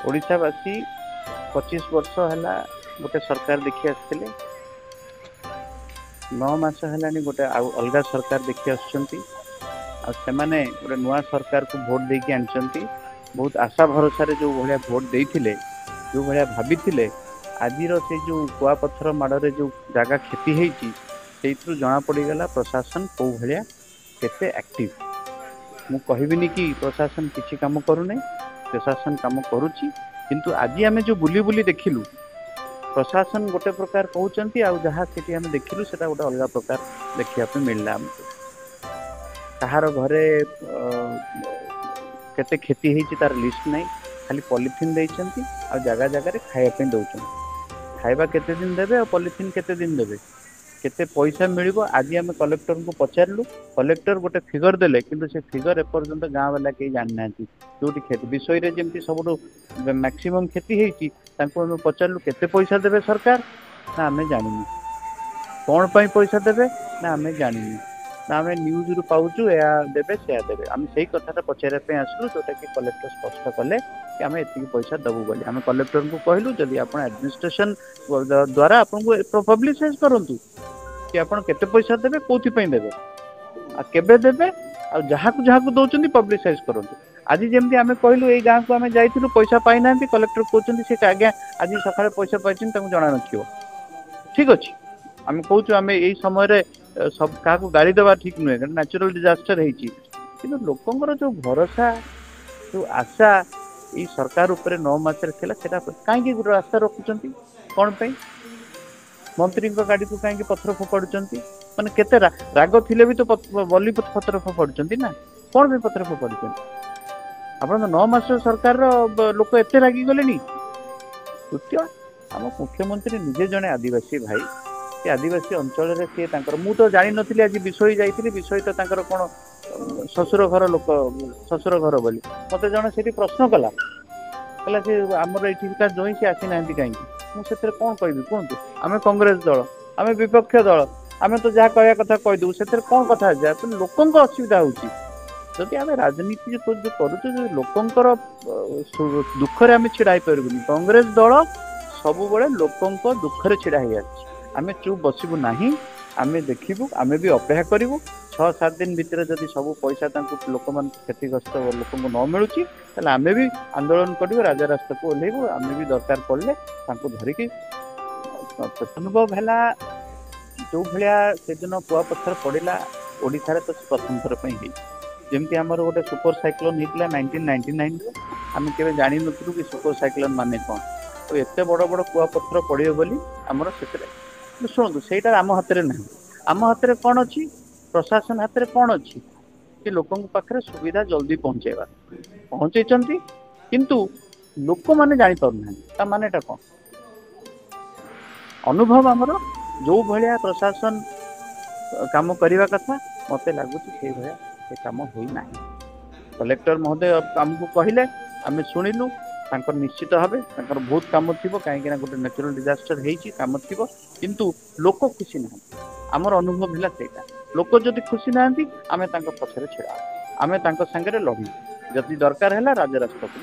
ओडिशावासी 25 वर्ष है गोटे सरकार देखी आसते 9 मास है गोटे अलग सरकार देखी आसने गोटे नुआ सरकार को भोट देकी आनी बहुत आशा भरोसा जो भाया भोट देते जो भाया भाभी आज से जो कुआपथर माड़े जो जगह क्षति होती जना पड़गला प्रशासन कौ भाया केते एक्टिव मु कहबिनी कि प्रशासन किसी काम करूना प्रशासन काम करुच्ची किंतु आज आम जो बुली बुली देखिलु प्रशासन गोटे प्रकार कहते जहाँ से आम देखिलु से गोटे अलग प्रकार देखा मिलला आमको कहार घरे केते क्षति होती तार लिस्ट नहीं खाली पॉलिथिन देइचंती आ जगह जगह खाया दौरान खाଇବା केते दिन देबे और पॉलिथिन केते दिन देबे केते पैसा मिलिबो आज आम कलेक्टर को पचारू कलेक्टर गोटे फिगर देले किंतु से फिगर एपर्यंत गाँव वाला कहीं जानी ना जो क्षति विषय रे जमती सब मैक्सिमम क्षति होती पचारू केते पैसा देबे सरकार ना आम जानी कौन पाई पैसा देबे ना आम जानी ना आम न्यूज रु पाऊचु या देबे से देबे आम से कथा पचारे आसलु जोटा कि कलेक्टर स्पष्ट कले कि आम एति पैसा दबु बोली आम कलेक्टर को कहलु जदि आप एडमिनिस्ट्रेशन द्वारा आपको पब्लिसाइज करंतु कि आपन केते पैसा देबे कोथि पई देबे आ केबे देबे आ जहाँ को दौरान पब्लिसाइज करंतु आज जमी आम कहलु ये गाँव को आम जाइलु पैसा पाई ना कलेक्टर कहते से आज्ञा आज सकाଳେ पैसा पाई जना नथिबो ठीक अच्छे आम कहूँ आम यही समय सब क्या गाड़ी देवा ठीक नुहे नेचुरल डिजास्टर होती लोकंर जो भरोसा जो आशा ये सरकार उपर 9 मास कहीं गोटे आशा रखुंट कौन पे मंत्री गाड़ी को कहीं पथर फोपाड़ुं माने केते राग थिले भी तो बली पथर फोपाड़ुं ना कौन भी पथर फोपाड़ुं आप 9 मास सरकार लोक एत रागी गले द्वितीय आम मुख्यमंत्री निजे जड़े आदिवासी भाई से आदिवासी अंचल सी मु तो जानी नी आज विषय जाइए विषय तो कौन शशुर घर लोक शशुर घर बोली मत जन से प्रश्न कला से आमर ये जई सी आसी ना कहीं मुझे कौन कहि कहतु आम कांग्रेस दल आम विपक्ष दल आम तो जहाँ कह कथा कहीदेव से कौन कथा जाए तो लोक असुविधा होती आम राजनीति जो करुचे लोकंर दुखरे आम छिड़ा पारबुनि कांग्रेस दल सब बड़े लोकों दुखरे छिड़ा आम चुप बसबू ना आम देखू आम भी अपेक्षा करूँ 6-7 दिन भितर जदि सब पैसा लोक मान क्षतिग्रस्त लोक न मिलूँ आम भी आंदोलन करूँ राजा रास्ता को ओह्लैबू आम भी दरकार पड़े धरिकी अनुभव है जो भाया से दिन कुआपथर पड़ा ओडिशा तो प्रथम थर जमती आमर गोटे सुपर साइक्लोन होता 1999 आम के जानी नु कि सुपर साइक्लोन माने कौन तो एत बड़ बड़ कुआपथर पड़े बोली आमर से शुणु से आम हाथ में ना आम हाथ में कौन अच्छी प्रशासन हाथ में कौन अच्छी कि लोकों पाखे सुविधा जल्दी पहुँचे किंतु लोक मैंने जापार मानेटा कौन अनुभव आमर जो भाया प्रशासन काम करने कथा मत लगुच से भाया से कम होना कलेक्टर महोदय आमको कहले आम शुणिलु निश्चित भाव बहुत कम थी कहीं गोटे नेचुरल डिजास्टर होती कम थी किंतु लोक खुशी ना आमर अनुभव है से लोक जदि खुशी ना आम पछरे छिड़ा आम सांगे लड़ू जदि दरकार है राजरास्ता को